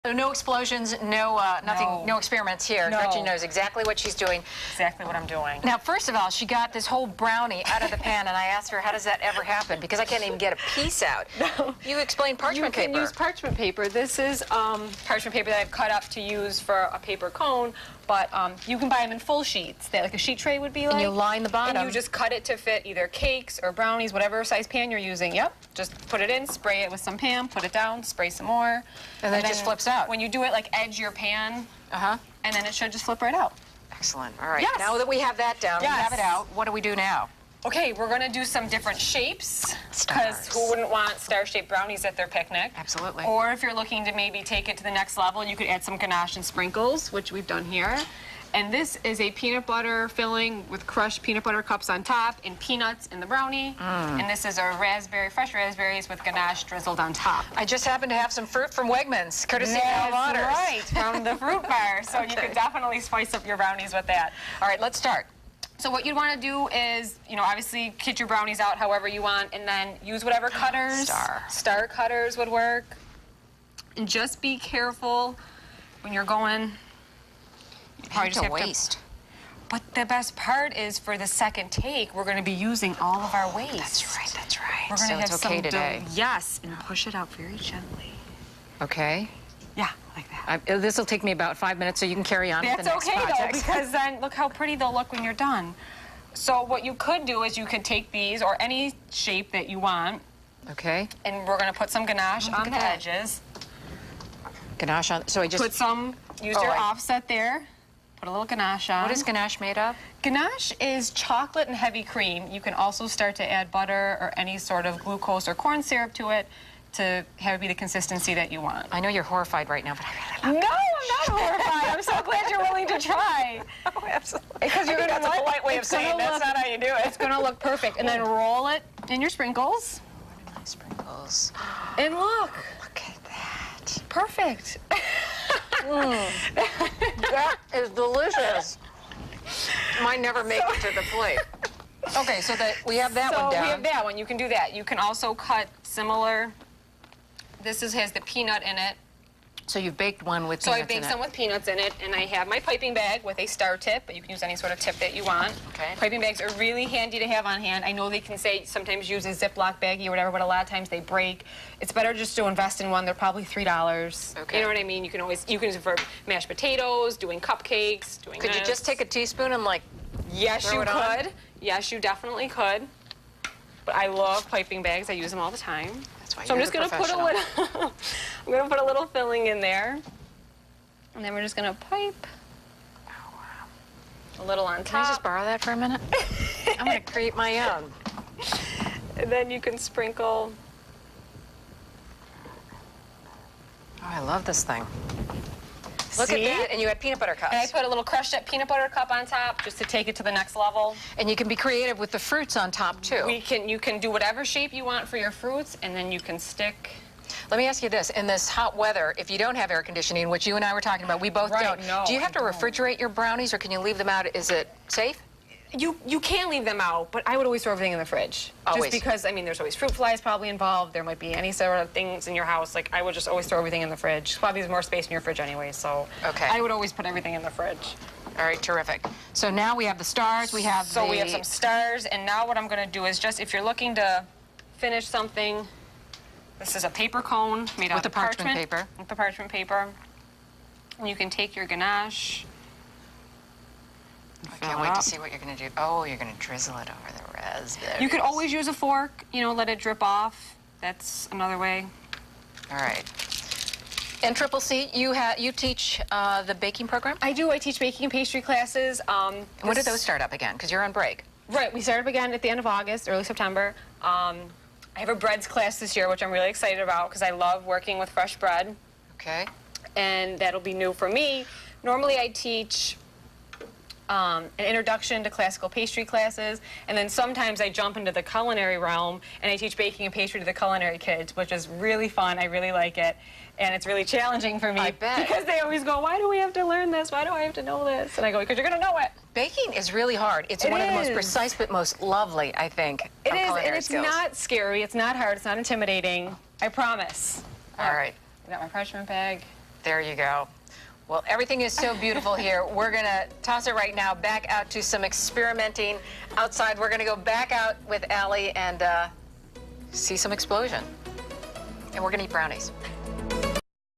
So no explosions, no nothing, no experiments here. No. Gretchen knows exactly what she's doing. Exactly what I'm doing. Now, first of all, she got this whole brownie out of the pan, and I asked her, how does that ever happen? Because I can't even get a piece out. No. You explained parchment paper. You can use parchment paper. This is parchment paper that I've cut up to use for a paper cone, but you can buy them in full sheets, like a sheet tray would be like. And you line the bottom. And you just cut it to fit either cakes or brownies, whatever size pan you're using. Yep. Just put it in, spray it with some Pam, put it down, spray some more. And then it just flips out. When you do it, like edge your pan, and then it should just flip right out. Excellent. All right. Yes. Now that we have that down, Yes. we have it out, what do we do now? Okay, we're going to do some different shapes, because who wouldn't want star-shaped brownies at their picnic? Absolutely. Or if you're looking to maybe take it to the next level, you could add some ganache and sprinkles, which we've done here. And this is a peanut butter filling with crushed peanut butter cups on top and peanuts in the brownie. And this is our fresh raspberries with ganache drizzled on top. I just happen to have some fruit from Wegmans, courtesy of Al Waters. Right, from the fruit bar. So you could definitely spice up your brownies with that. All right, let's start. So what you'd want to do is, obviously cut your brownies out however you want, and then use whatever cutters. Star cutters would work. And just be careful when you're going. You probably just have waste. But the best part is for the second take, we're going to be using all of our waste. That's right, that's right. We're going to have it's okay some today. Yes, and push it out very gently. Okay. Yeah, like that. This will take me about 5 minutes, so you can carry on with the next project. project. Though, because then look how pretty they'll look when you're done. So what you could do is you could take these, or any shape that you want. Okay. And we're going to put some ganache on the edges. Ganache on, so I just... Use your offset there. Put a little ganache on. What is ganache made of? Ganache is chocolate and heavy cream. You can also start to add butter or any sort of glucose or corn syrup to it to have it be the consistency that you want. I know you're horrified right now, but I really love No, I'm not horrified. I'm so glad you're willing to try. Oh, absolutely. Because you're going to that's a polite way of saying that's not how you do it. It's going to look perfect. And then roll it in your sprinkles. What are my sprinkles? And look. Look at that. Perfect. That is delicious. Might never make it to the plate. Okay, so we have that one down. We have that one. You can do that. You can also cut similar. This has the peanut in it. So you've baked one with peanuts in it. So I baked some with peanuts in it, and I have my piping bag with a star tip, but you can use any sort of tip that you want. Okay. Piping bags are really handy to have on hand. I know they can say sometimes use a Ziploc baggie or whatever, but a lot of times they break. It's better just to invest in one. They're probably $3. Okay. You know what I mean? You can use it for mashed potatoes, doing cupcakes, doing Could you just take a teaspoon and Yes, you throw it could. on? Yes, you definitely could. But I love piping bags. I use them all the time. That's why so I'm you're just going to put a little. I'm going to put a little filling in there, and then we're just going to pipe. Oh, wow. A little on top. Can I just borrow that for a minute? I'm going to create my own. And then you can sprinkle. Oh, I love this thing. Look at that, and you had peanut butter cups. And I put a little crushed up peanut butter cup on top just to take it to the next level. And you can be creative with the fruits on top, too. You can do whatever shape you want for your fruits, and then you can stick. Let me ask you this. In this hot weather, if you don't have air conditioning, which you and I were talking about, we both don't. No, do you have to refrigerate your brownies, or can you leave them out? Is it safe? You can leave them out, but I would always throw everything in the fridge. Always. Just because, there's always fruit flies probably involved. There might be any sort of things in your house. Like, I would just always throw everything in the fridge. Probably there's more space in your fridge anyway, so okay. I would always put everything in the fridge. All right, terrific. So now we have the stars, we have we have some stars, and now what I'm going to do is just, if you're looking to finish something, this is a paper cone made out of parchment paper. With the parchment paper. And you can take your ganache. I can't wait to see what you're going to do. Oh, you're going to drizzle it over the raspberries. You could always use a fork, let it drip off. That's another way. All right. And Triple C, you teach the baking program? I do. I teach baking and pastry classes. And when did those start up again? Because you're on break. Right. We started up again at the end of August, early September. I have a breads class this year, which I'm really excited about because I love working with fresh bread. Okay. And that'll be new for me. Normally I teach an introduction to classical pastry classes, and then sometimes I jump into the culinary realm and I teach baking and pastry to the culinary kids, which is really fun. I really like it, and it's really challenging for me. I bet. Because they always go, why do we have to learn this? Why do I have to know this? And I go, because you're going to know it. Baking is really hard. It's one of the most precise but most lovely, I think, It is, culinary and it's skills. not scary. It's not hard. It's not intimidating. I promise. All right. I got my parchment bag. There you go. Well, everything is so beautiful here. We're going to toss it right now back out to some experimenting outside. We're going to go back out with Allie and see some explosion. And we're going to eat brownies.